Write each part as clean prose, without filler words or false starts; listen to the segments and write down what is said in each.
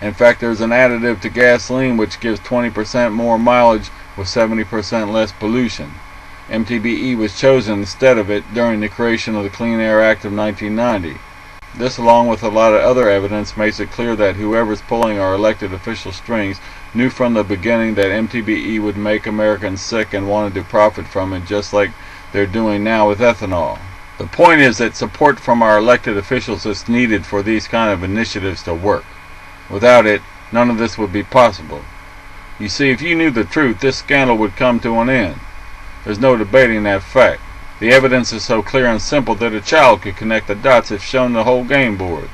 In fact, there's an additive to gasoline which gives 20% more mileage with 70% less pollution. MTBE was chosen instead of it during the creation of the Clean Air Act of 1990. This, along with a lot of other evidence, makes it clear that whoever's pulling our elected official strings knew from the beginning that MTBE would make Americans sick and wanted to profit from it, just like they're doing now with ethanol. The point is that support from our elected officials is needed for these kind of initiatives to work. Without it, none of this would be possible. You see, if you knew the truth, this scandal would come to an end. There's no debating that fact. The evidence is so clear and simple that a child could connect the dots if shown the whole game board.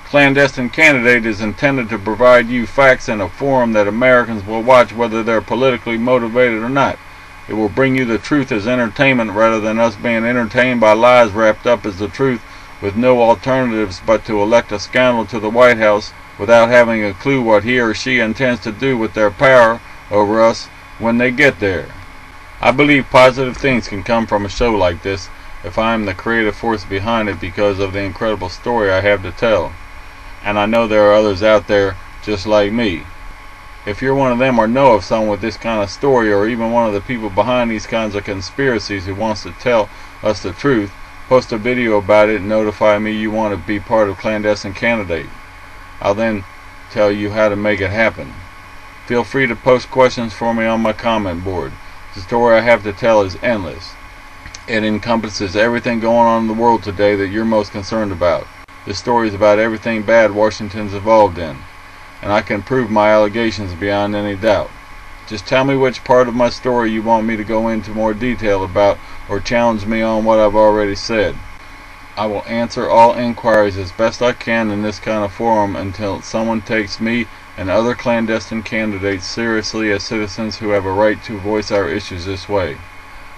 Clandestine Candidate is intended to provide you facts in a forum that Americans will watch whether they're politically motivated or not. It will bring you the truth as entertainment rather than us being entertained by lies wrapped up as the truth with no alternatives but to elect a scoundrel to the White House without having a clue what he or she intends to do with their power over us when they get there. I believe positive things can come from a show like this if I am the creative force behind it because of the incredible story I have to tell. And I know there are others out there just like me. If you're one of them or know of someone with this kind of story, or even one of the people behind these kinds of conspiracies who wants to tell us the truth, post a video about it and notify me you want to be part of Clandestine Candidate. I'll then tell you how to make it happen. Feel free to post questions for me on my comment board. The story I have to tell is endless. It encompasses everything going on in the world today that you're most concerned about. This story is about everything bad Washington's involved in, and I can prove my allegations beyond any doubt. Just tell me which part of my story you want me to go into more detail about, or challenge me on what I've already said. I will answer all inquiries as best I can in this kind of forum until someone takes me and other clandestine candidates seriously as citizens who have a right to voice our issues this way.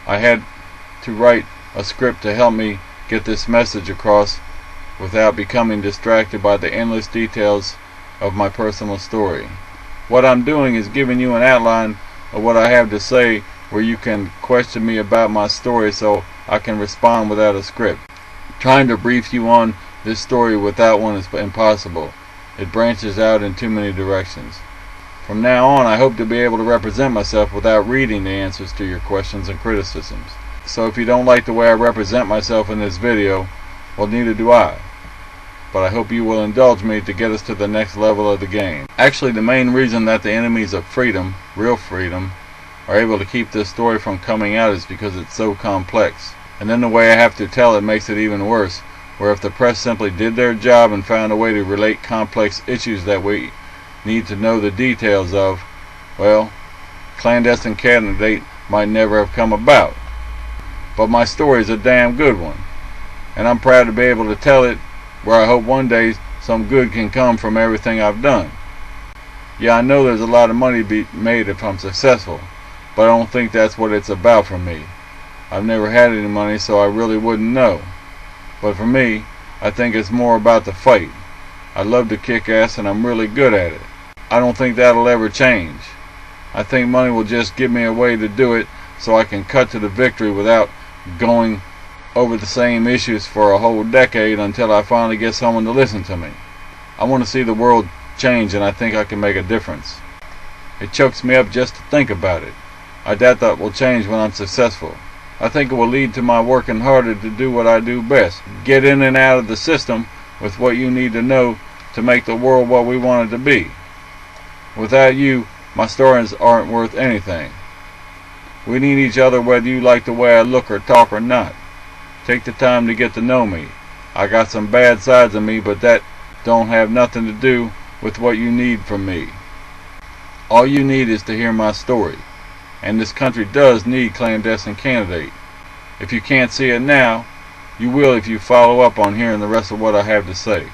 I had to write a script to help me get this message across without becoming distracted by the endless details of my personal story. What I'm doing is giving you an outline of what I have to say where you can question me about my story so I can respond without a script. Trying to brief you on this story without one is impossible. It branches out in too many directions. From now on, I hope to be able to represent myself without reading the answers to your questions and criticisms. So if you don't like the way I represent myself in this video, well, neither do I. But I hope you will indulge me to get us to the next level of the game. Actually, the main reason that the enemies of freedom, real freedom, are able to keep this story from coming out is because it's so complex. And then the way I have to tell it makes it even worse, where if the press simply did their job and found a way to relate complex issues that we need to know the details of, well, Clandestine Candidate might never have come about. But my story is a damn good one, and I'm proud to be able to tell it where I hope one day some good can come from everything I've done. Yeah, I know there's a lot of money to be made if I'm successful, but I don't think that's what it's about for me. I've never had any money, so I really wouldn't know. But for me, I think it's more about the fight. I love to kick ass and I'm really good at it. I don't think that'll ever change. I think money will just give me a way to do it so I can cut to the victory without going over the same issues for a whole decade until I finally get someone to listen to me. I want to see the world change, and I think I can make a difference. It chokes me up just to think about it. I doubt that will change when I'm successful. I think it will lead to my working harder to do what I do best. Get in and out of the system with what you need to know to make the world what we want it to be. Without you, my stories aren't worth anything. We need each other whether you like the way I look or talk or not. Take the time to get to know me. I got some bad sides of me, but that don't have nothing to do with what you need from me. All you need is to hear my story. And this country does need Clandestine Candidate. If you can't see it now, you will if you follow up on hearing the rest of what I have to say.